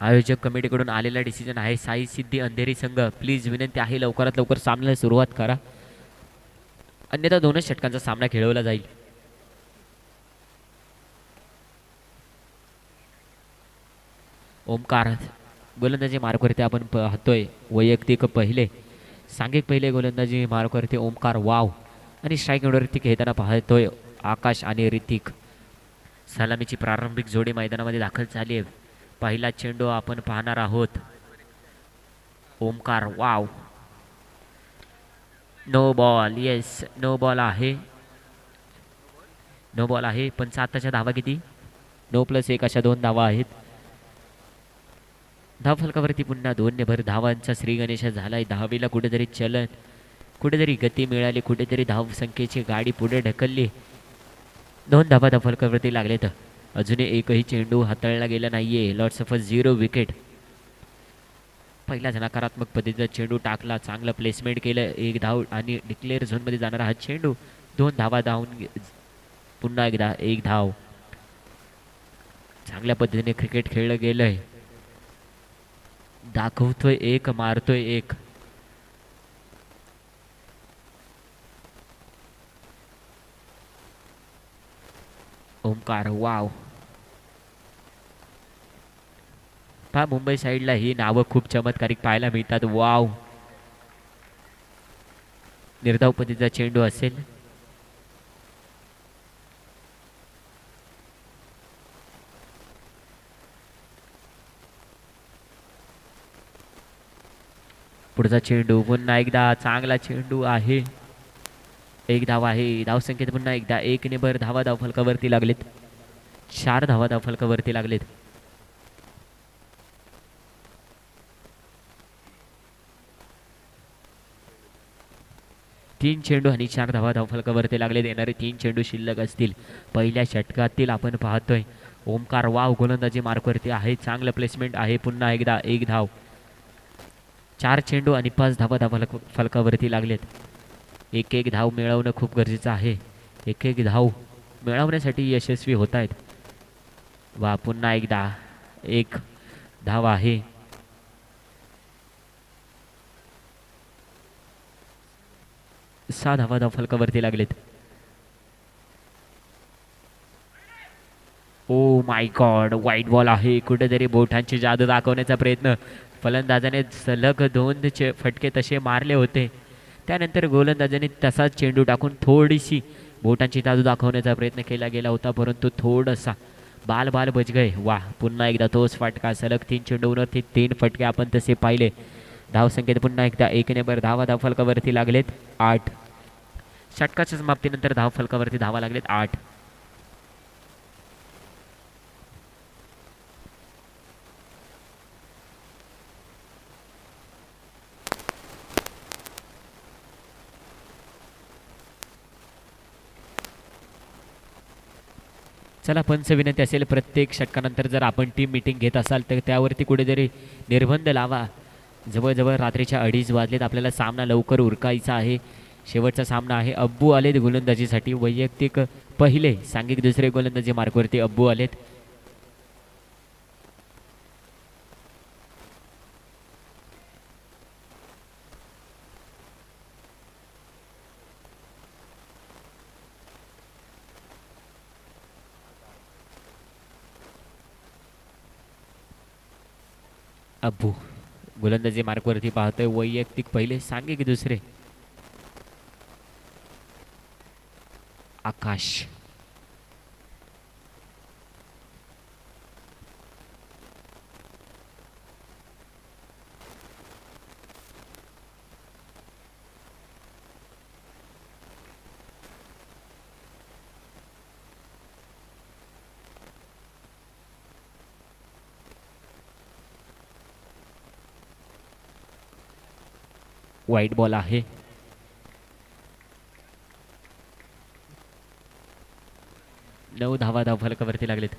आयोजक कमिटीकडून आलेला डिसिजन आहे. साई सिद्धी अंधेरी संघ, प्लीज विनंती आहे लवकरात लवकर सामन्याला सुरुवात करा, अन्यथा दोनच षटकांचा सामना खेळवला जाईल. ओमकार गोलंदाजी मार्कवरती आपण पाहतोय. वैयक्तिक पहिले, सांघिक पहिले गोलंदाजी मार्कवरती ओमकार वाव, आणि स्ट्राईक एवढवरती खेळताना पाहतोय आकाश आणि ऋतिक. सलामीची प्रारंभिक जोडी मैदानामध्ये दाखल झाली आहे. पहिला चेंडू आपण पाहणार आहोत. Omkar wow, no ball. Yes, no ball आहे. नो बॉल आहे. पण आताच्या धावा किती? 9+1 अशा 2 धावा आहेत. धावफलकावरती पुन्हा 2 भर धावांचा श्री गणेश झालाय. धावेला कुठेतरी चलन, कुठेतरी गती मिळाली, कुठेतरी धावसंख्येची गाडी पुढे ढकलली. 2 धावा धावफलकावरती लागलेत. अजूनही एकही चेंडू हाताळला गेला नाहीये. Lots of 0 wicket. पहिलाच नकारात्मक पद्धतीचा चेंडू टाकला, चांगलं प्लेसमेंट केलं, 1 धाव आणि डिक्लेअर झोनमध्ये जाणारा हा चेंडू. 2 धावा धावून पुन्हा एकदा 1 धाव. चांगल्या पद्धतीने क्रिकेट खेळलं गेलंय. दाखवतोय 1, मारतोय 1. ओमकार वाव. पहा मुंबई साईडला ही नावं खूप चमत्कारिक पाहायला मिळतात. वाव. निर्धाव पद्धतीचा चेंडू असेल. पुढचा चेंडू पुन्हा एकदा चांगला चेंडू आहे. 1 धाव आहे. धावसंख्येत पुन्हा एकदा 1 ने भर धावा धावफलकावरती लागलेत. 4 धावा धावफलकावरती लागलेत. 3 चेंडू आणि 4 धावा धावफलकावरती लागलेत. येणारे 3 चेंडू शिल्लक असतील. पहिल्या षटकातील आपण पाहतोय ओमकार वाव गोलंदाजी मार्कवरती आहे. चांगलं प्लेसमेंट आहे. पुन्हा एकदा 1 धाव. 4 चेंडू आणि 5 धावा धावफलकावरती लागलेत. 1 धाव मिळवणं खूप गरजेचं आहे. 1 धाव मिळवण्यासाठी यशस्वी होत आहेत. वा, पुन्हा एकदा 1 धाव आहे. 6 धावा धावफलकावरती लागलेत. ओ माय गॉड, वाईट बॉल आहे. कुठेतरी बोटांची जादू दाखवण्याचा प्रयत्न. फलंदाजाने सलग 2 फटके तसे मारले होते. त्यानंतर गोलंदाजाने तसाच चेंडू टाकून थोडीशी बोटांची जादू दाखवण्याचा प्रयत्न केला गेला होता, परंतु थोडासा बाल बाल बच गए. वा, पुन्हा एकदा तोच फटका. सलग 3 चेंडूवरती 3 फटके आपण तसे पाहिले. धावसंख्येत पुन्हा एकदा 1 ने भर धावा धावफलकावरती लागलेत 8. षटकाच्या समाप्तीनंतर धावफलकावरती धावा लागलेत 8. चला, पंच विनंती असेल, प्रत्येक षटकानंतर जर आपण टीम मीटिंग घेत असाल तर त्यावरती कुठेतरी निर्बंध लावा. जवळजवळ रात्रीच्या 2:30 वाजलेत. आपल्याला सामना लवकर उरकायचा आहे. शेवटचा सामना आहे. अब्बू आलेत गोलंदाजीसाठी. वैयक्तिक पहिले, सांघिक दुसरे गोलंदाजी मार्कवरती अब्बू आलेत. अब्बू गोलंदाजी मार्कवरती पाहतोय. वैयक्तिक पहिले, सांघिक दुसरे आकाश. वाईट बॉल आहे. नऊ धावा धावफलकावरती लागलेत.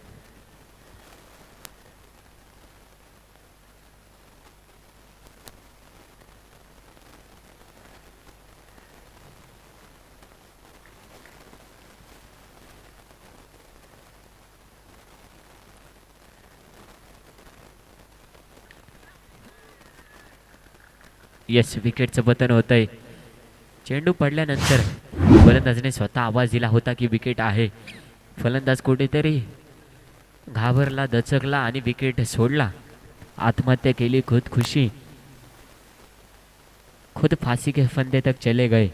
यस, विकेटचं पतन होतंय. चेंडू पडल्यानंतर फलंदाजाने स्वतः आवाज दिला होता की विकेट आहे. फलंदाज कुठेतरी घाबरला, दचकला आणि विकेट सोडला. आत्महत्या केली, खुदकुशी, खुद फांसी के फंदे तक चले गए.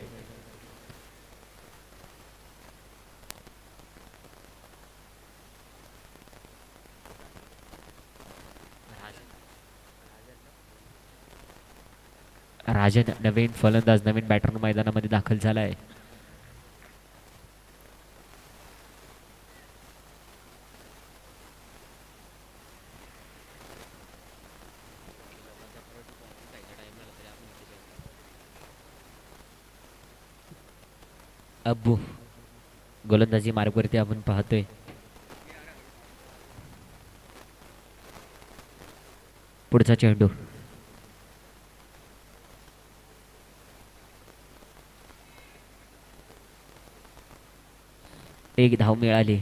राजन नवीन फलंदाज, नवीन बॅटर मैदानामध्ये दाखल झालाय. अब्बू गोलंदाजी मार्गवरती आपण पाहतोय. पुढचा चेंडू एक धाव मिळाली.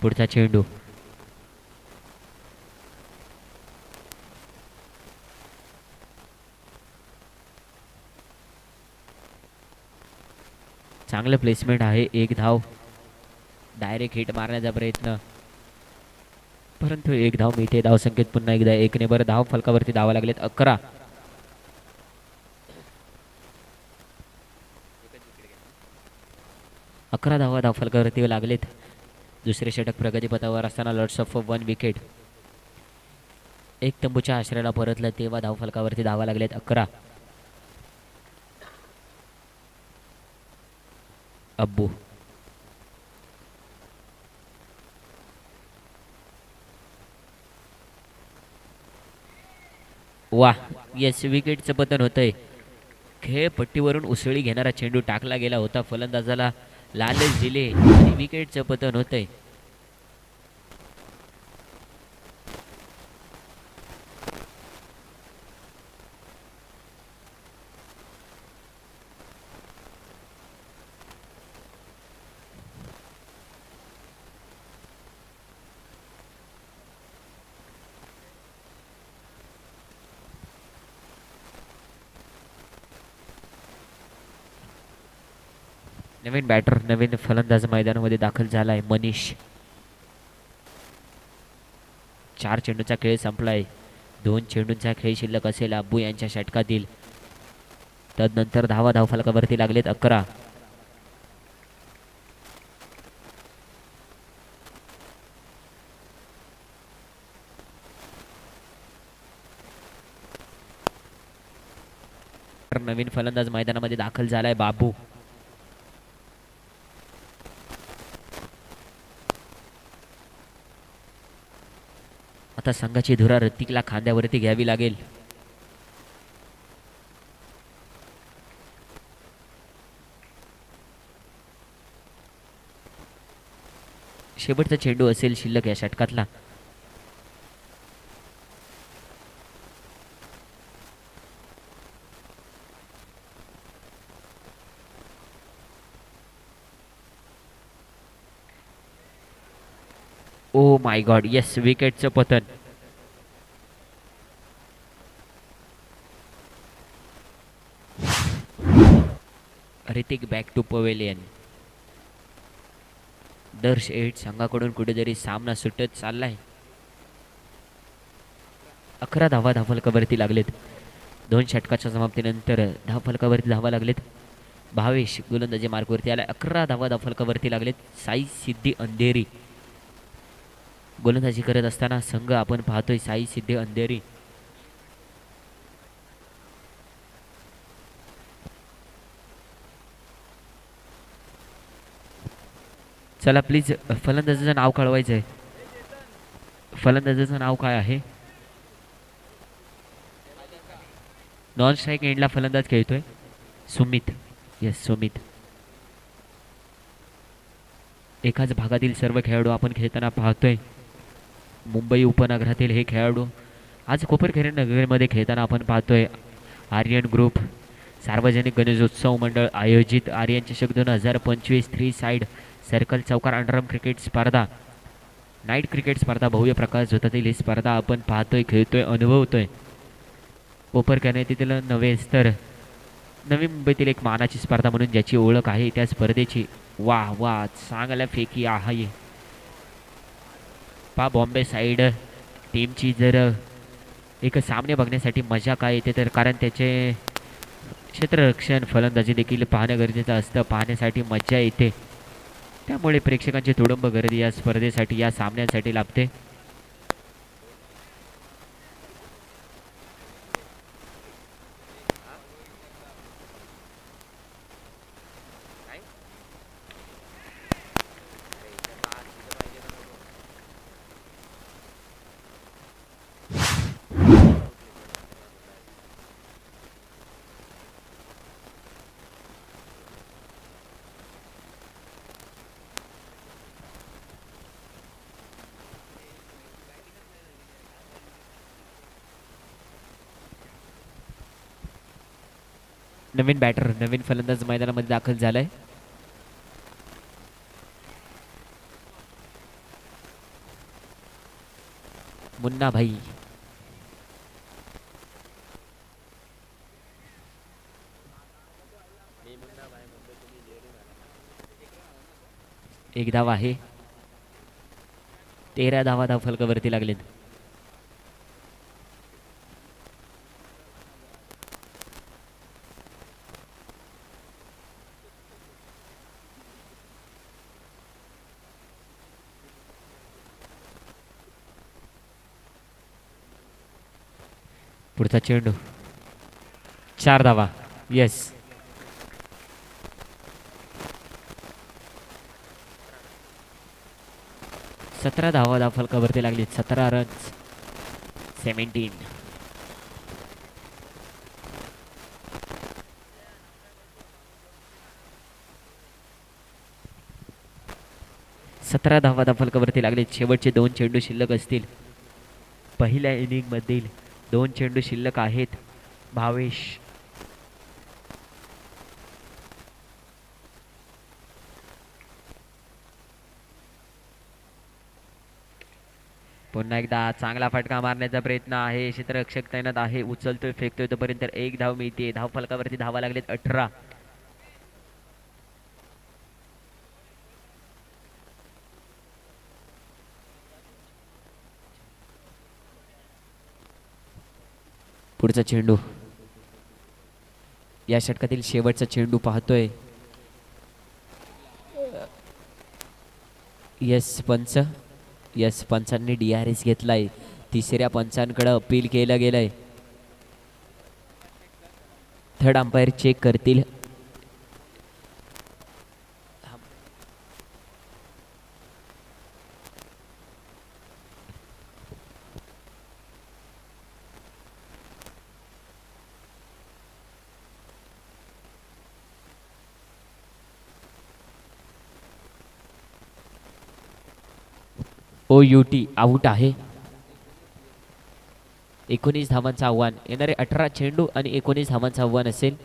पुढचा चेंडू चांगलं प्लेसमेंट आहे. एक धाव, डायरेक्ट हिट मारण्याचा प्रयत्न, परंतु एक धाव मिळते. धाव संकेत पुन्हा एकदा 1 ने बरं. धाव फलकावरती धावा लागलेत 11. धावा धाव फलकावरती लागलेत. दुसरे षटक प्रगतीपथावर असताना लॉर्ड्स ऑफ 1 विकेट. एक तंबूच्या आश्रयाला परतलं तेव्हा धाव फलकावरती धावा लागलेत 11. अब्बू वाह, येस, विकेटचं पतन होतंय. खेळपट्टीवरून उसळी घेणारा चेंडू टाकला गेला होता. फलंदाजाला लालच दिले आणि विकेटचं पतन होतंय. नवीन बॅटर, नवीन फलंदाज मैदानामध्ये दाखल झालाय मनीष. 4 चेंडूचा खेळ संपलाय. 2 चेंडूंचा खेळ शिल्लक असेल अब्बू यांच्या षटकातील. तदनंतर धाव फलकावरती लागलेत 11. नवीन फलंदाज मैदानामध्ये दाखल झालाय बाबू. आता संघाची धुरा ऋतिकला खांद्यावरती घ्यावी लागेल. शेवटचा चेंडू असेल शिल्लक या षटकातला. ओ माय गॉड, येस, विकेटचं पतन. Hrithik back to pavilion. Darsh 8 संघाकडून कुठेतरी सामना सुटत चाललाय. 11 धावा धावफलकावरती लागलेत. 2 षटकाच्या समाप्तीनंतर धावफलकावरती धावा लागलेत. भावेश गोलंदाजी मार्गवरती आला. 11 धावा धावफलकावरती लागलेत. साई सिद्धी अंधेरी गोलंदाजी करत असताना संघ आपण पाहतोय. साई सिद्धी अंधेरी. चला प्लीज, फलंदाजाचं नाव कळवायचं आहे. फलंदाजाचं नाव काय आहे? नॉन स्ट्राईक एंडला फलंदाज खेळतोय सुमित. येस, सुमित. एकाच भागातील सर्व खेळाडू आपण खेळताना पाहतोय. मुंबई उपनगरातील हे खेळाडू आज कोपरखैरणे नगरमध्ये खेळताना आपण पाहतोय आर्यन ग्रुप सार्वजनिक गणेशोत्सव मंडळ आयोजित आर्यन चषक 2025 थ्री साइड सर्कल चौकार अंडरआर्म क्रिकेट स्पर्धा नाईट क्रिकेट स्पर्धा भव्य प्रकाश झोतातील ही स्पर्धा आपण पाहतोय खेळतोय अनुभवतोय. कोपरखैरणे तिथलं नव्हेच तर नवी मुंबईतील एक मानाची स्पर्धा म्हणून ज्याची ओळख आहे त्या स्पर्धेची वाह वाह चांगल्या फेकी आहे. पा बॉम्बे साईड टीमची जर एक सामने बघण्यासाठी मजा काय येते तर कारण त्याचे क्षेत्ररक्षण फलंदाजी देखील पाहणं गरजेचं असतं. पाहण्यासाठी मजा येते. त्यामुळे प्रेक्षकांची तुडुंब गर्दी या स्पर्धेसाठी या सामन्यांसाठी लाभते. नवीन बॅटर नवीन फलंदाज मैदानामध्ये दाखल झालाय. मुन्ना भाई एक धाव आहे. 13 धावा धाव फलकावरती लागलेत. पुढचा चेंडू 4 धावा. येस 17 धावा धाव फलकावरती लागली. 17 रन्स 17. धावा धाव फलकावरती लागले. शेवटचे 2 चेंडू शिल्लक असतील. पहिल्या इनिंग मधील 2 चेंडू शिल्लक आहेत. भावेश पुन्हा एकदा चांगला फटका मारण्याचा प्रयत्न आहे. क्षेत्ररक्षक तैनात आहे. उचलतोय फेकतोय तोपर्यंत 1 धाव मिळते. धाव फलकावरती धावा लागलेत 18. पुढचा चेंडू या षटकातील शेवटचा चेंडू पाहतोय. यस पंचांनी DRS घेतलाय. तिसऱ्या पंचांकडे अपील केलं गेलंय. थर्ड अंपायर चेक करतील. OUT आऊट आहे. 19 धावांचं आव्हान. येणारे 18 चेंडू आणि 19 धावांचं आव्हान असेल.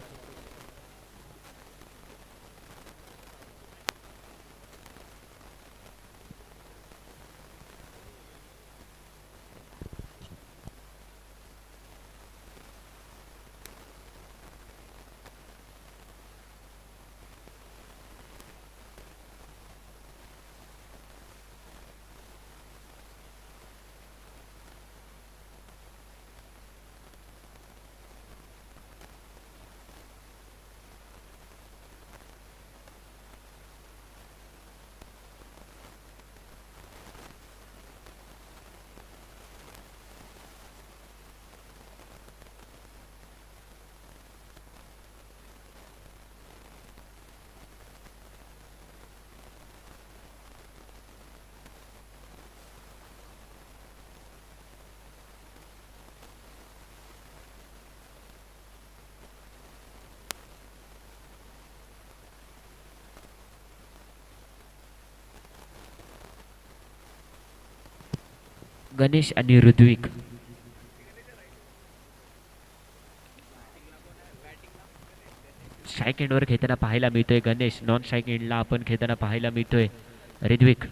गणेश आणि ऋत्विक स्ट्राईक एंडवर खेळताना पाहायला मिळतोय गणेश. नॉन स्ट्राईक एंडला आपण खेळताना पाहायला मिळतोय ऋत्विक.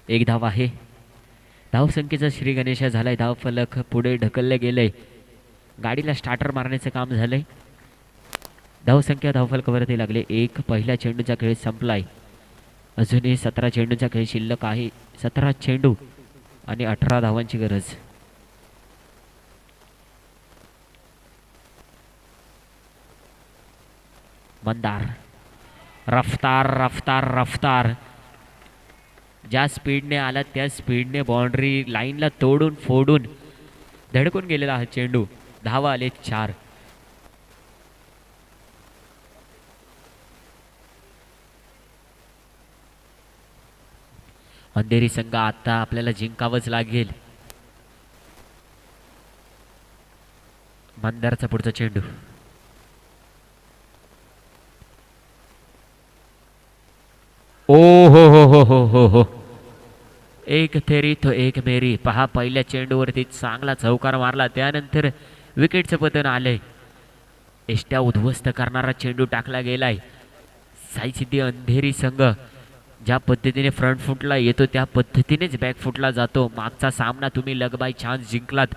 एक धाव आहे. धावसंख्येचा श्री गणेश झालाय. धाव फलक पुढे ढकलले गेले. गाडीला स्टार्टर मारण्याचं काम झालंय. धावसंख्या धावफलकावरती लागले एक. पहिल्या चेंडूचा खेळ संपलाय. अजूनही 17 चेंडूचा खेळ शिल्लक आहे. 17 चेंडू आणि 18 धावांची गरज. मंदार रफ्तार रफ्तार रफ्तार. ज्या स्पीडने आला त्या स्पीडने बाउंड्री लाईनला तोडून फोडून धडकून गेलेला हा चेंडू. धावा आले 4. अंधेरी संघ आता आपल्याला जिंकावंच लागेल. मंदारचा पुढचा चेंडू. ओ हो हो हो हो हो हो. एक तेरी तो एक मेरी. पहा पहिल्या चेंडूवरती चांगला चौकार मारला. त्यानंतर विकेटचं पतन आलंय. एष्ट्या उद्ध्वस्त करणारा चेंडू टाकला गेलाय. साई सिद्धी अंधेरी संघ ज्या पद्धतीने फ्रंट फुटला येतो त्या पद्धतीनेच बॅक फुटला जातो. मागचा सामना तुम्ही लग बाय चान्स जिंकलात.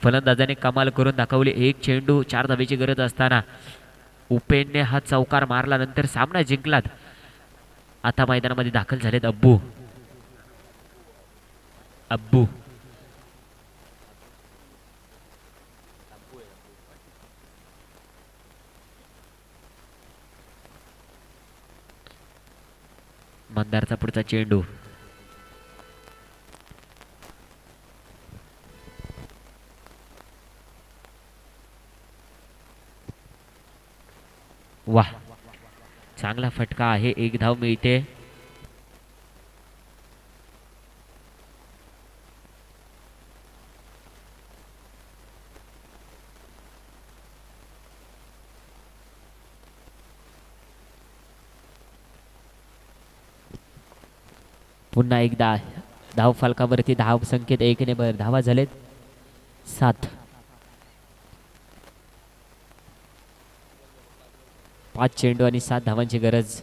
फलंदाजाने कमाल करून दाखवली. एक चेंडू 4 धावेची गरज असताना उपेनने हा चौकार मारल्यानंतर सामना जिंकलात. आता मैदानामध्ये दाखल झालेत अब्बू. अब्बू मंदारचा पुढचा चेंडू. वाह चांगला फटका आहे. एक धाव मिळते. पुन्हा एकदा धाव फलकावरती धाव संकेत 1 ने धावा झालेत 7. 5 चेंडू आणि 7 धावांची गरज.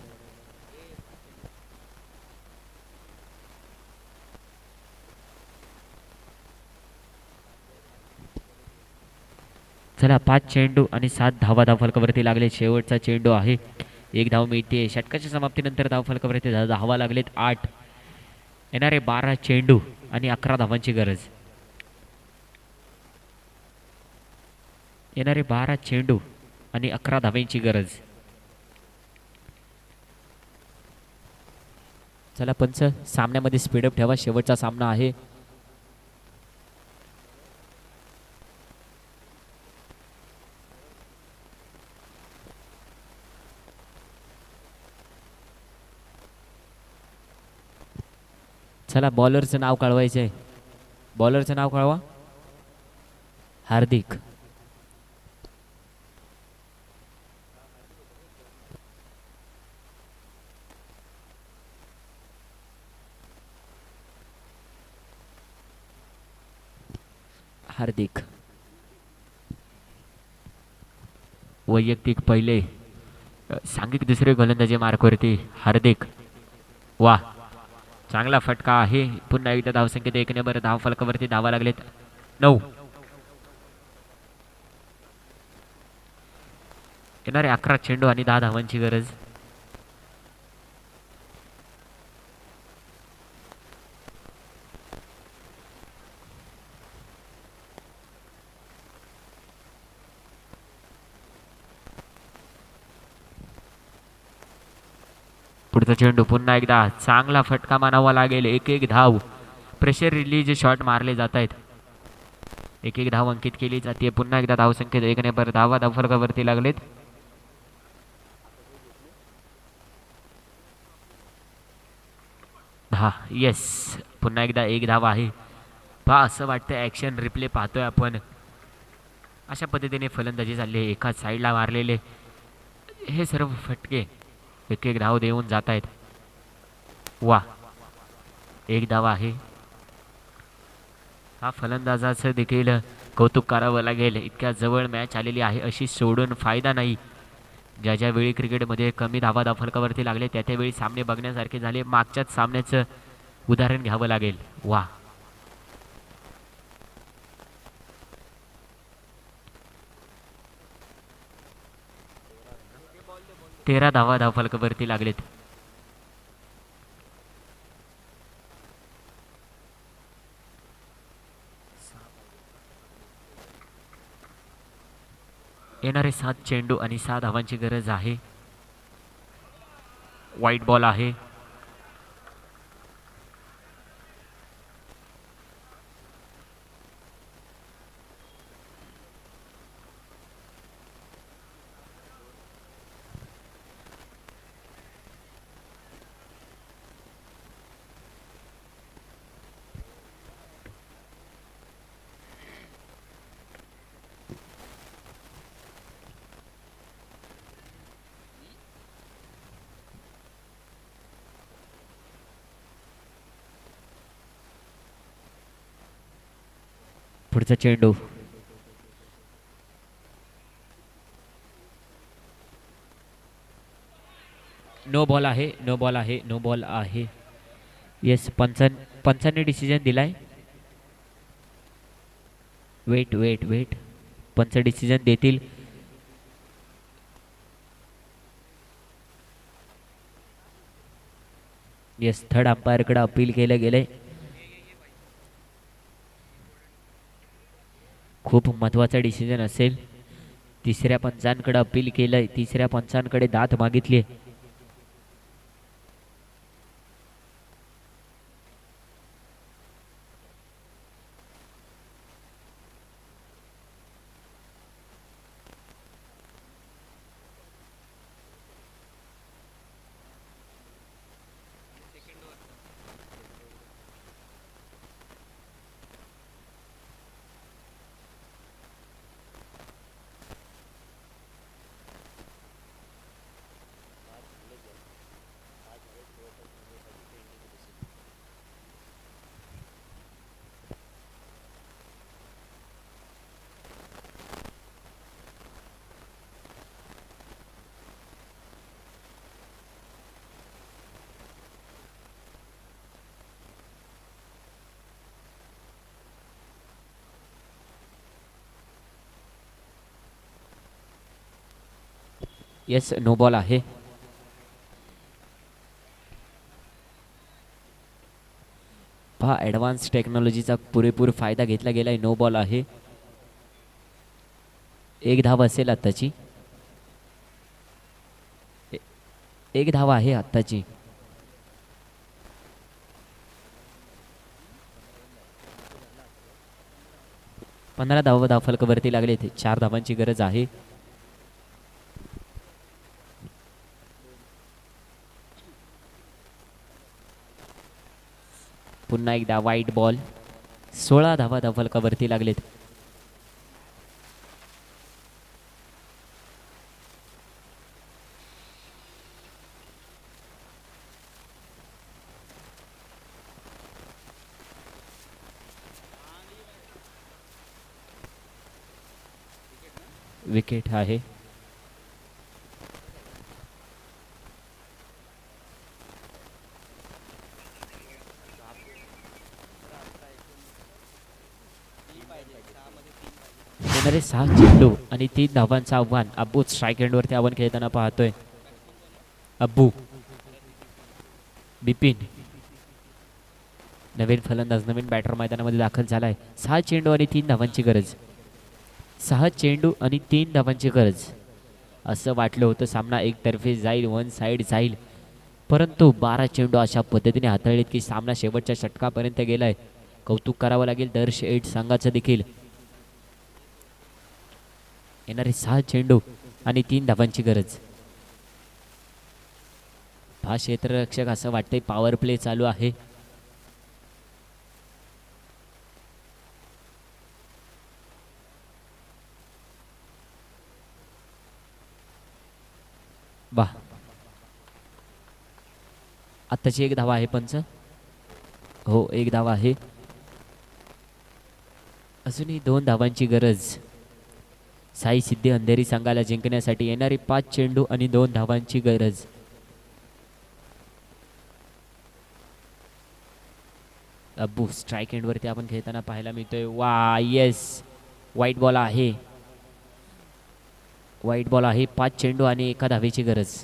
चला 5 चेंडू आणि 7 धावा धाव फलकावरती लागले. शेवटचा चेंडू आहे. एक धाव मिळते. षटकाच्या समाप्तीनंतर धाव फलकावरती धावा लागलेत 8. येणारे 12 चेंडू आणि 11 धावांची गरज. येणारे 12 चेंडू आणि 11 धावांची गरज. चला पंच सामन्यामध्ये स्पीडअप ठेवा. शेवटचा सामना आहे. चला बॉलरचं नाव कळवायचं आहे. बॉलरचं नाव कळवा. हार्दिक. हार्दिक वैयक्तिक पहिले सांघिक दुसरे गोलंदाजी मार्कवरती हार्दिक. वा चांगला फटका आहे. पुन्हा एकदा धावसंख्येत 1 ने धाव फलकावरती धावा लागलेत 9. येणारे 11 चेंडू आणि 10 धावांची गरज. पुढचा चेंडू. पुन्हा एकदा चांगला फटका मानावा लागेल. 1-1 धाव. प्रेशर रिलीज शॉट मारले जात आहेत. 1-1 धाव अंकित केली जाते. पुन्हा एकदा धावसंख्येत 1 ने धावा धाव फलकावरती लागलेत. हा येस, पुन्हा एकदा एक धाव आहे. पहा असं वाटतं ॲक्शन रिप्ले पाहतोय आपण. अशा पद्धतीने फलंदाजी चालली आहे. एका साईडला मारलेले हे सर्व फटके एक एक धाव देऊन जात आहेत. वा, एक धाव आहे. हा फलंदाजाचं देखील कौतुक करावं लागेल. इतक्या जवळ मॅच आलेली आहे, अशी सोडून फायदा नाही. ज्या ज्यावेळी क्रिकेटमध्ये कमी धावा फलकावरती लागले त्या त्यावेळी सामने बघण्यासारखे झाले. मागच्याच सामन्याचं उदाहरण घ्यावं लागेल. वा, 13 धावा फलकावरती लागलेत. येणारे 7 चेंडू आणि 6 धावांची गरज आहे. वाईट बॉल आहे. पुढचा चेंडू नो बॉल आहे. नो बॉल आहे. नो बॉल आहे. येस, पंचांनी डिसिजन दिलाय. वेट वेट वेट, पंच डिसिजन देतील. येस, थर्ड अंपायरकडे अपील केलं गेलंय. खूप महत्त्वाचा डिसिजन असेल. तिसऱ्या पंचांकडे अपील केलंय. तिसऱ्या पंचांकडे दाद मागितली. येस, नो बॉल आहे. पहा, ॲडव्हान्स टेक्नॉलॉजीचा पुरेपूर फायदा घेतला गेलाय. नो बॉल आहे. एक धाव असेल आत्ताची. एक धाव आहे आत्ताची. पंधरा धाव फलकावरती लागले. 4 धावांची गरज आहे. पुन्हा एकदा वाईट बॉल. 16 धावा फलकावरती लागलेत. विकेट आहे. येणारे 6 चेंडू आणि 3 धावांचं आव्हान. अब्बू स्ट्राईक एंडवरती आव्हान खेळताना पाहतोय. अब्बू, बिपिन, नवीन फलंदाज, नवीन बॅटर मैदानामध्ये दाखल झालाय. 6 चेंडू आणि 3 धावांची गरज. 6 चेंडू आणि 3 धावांची गरज. असं वाटलं होतं सामना एकतर्फी जाईल, वन साईड जाईल, परंतु 12 चेंडू अशा पद्धतीने हाताळलेत की सामना शेवटच्या षटकापर्यंत गेलाय. कौतुक करावं लागेल दर्श 8 संघाचं देखील. येणारे 6 चेंडू आणि 3 धावांची गरज. हा क्षेत्ररक्षक असं वाटतंय पॉवर प्ले चालू आहे. वाह, आत्ताची एक धावा आहे पंच. हो, एक धावा आहे. अजूनही 2 धावांची गरज साई सिद्धी अंधेरी संघाला जिंकण्यासाठी. येणारी 5 चेंडू आणि 2 धावांची गरज. अब्बू स्ट्राईक एंडवरती आपण खेळताना पाहायला मिळतोय. वा, येस, वाईट बॉल आहे. वाईट बॉल आहे. 5 चेंडू आणि 1 धावेची गरज.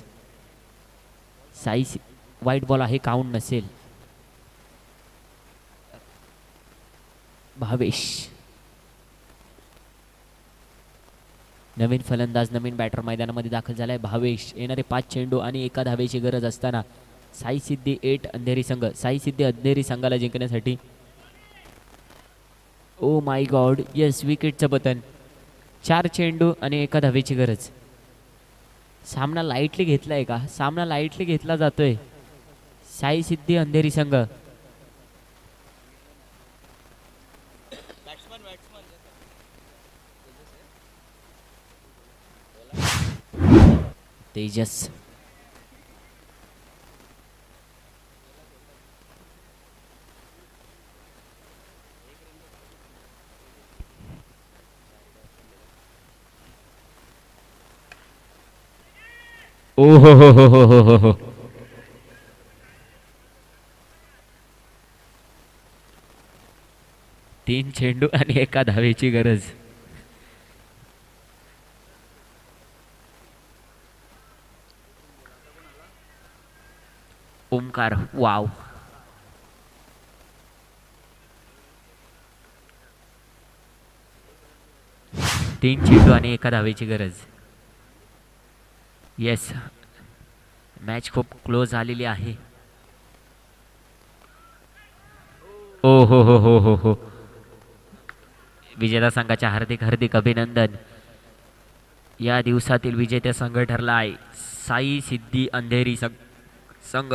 साई वाईट बॉल आहे, काउंट नसेल. भावेश नवीन फलंदाज, नवीन बॅटर मैदानामध्ये दाखल झालाय. भावेश. येणारे 5 चेंडू आणि 1 धावेची गरज असताना साई सिद्धी 8 अंधेरी संघ. साई सिद्धी अंधेरी संघाला जिंकण्यासाठी. ओ माय गॉड, येस, विकेटचं पतन. 4 चेंडू आणि 1 धावेची गरज. सामना लाईटली घेतलाय का? सामना लाईटली घेतला जातोय. साई सिद्धी अंधेरी संघ. तेजस. ओ हो. 3 चेंडू आणि 1 धावेची गरज. ओमकार. वाव. 3 चेंडू आणि 1 धावेची गरज. येस, मॅच खूप क्लोज झालेली आहे. ओ हो. विजेता संघाच्या हार्दिक हार्दिक अभिनंदन. या दिवसातील विजेता संघ ठरला आहे साई सिद्धी अंधेरी संघ.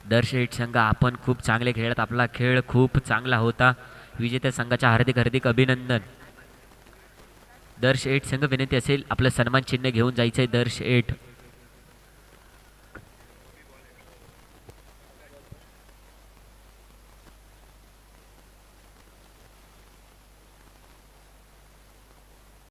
दर्शक संघ, आपण खूप चांगले खेळत. आपला खेळ खूप चांगला होता. विजेत्या संघाच्या हार्दिक हार्दिक अभिनंदन. दर्श 8 संघ, विनंती असेल आपलं सन्मान चिन्ह घेऊन जायचंय. दर्श 8.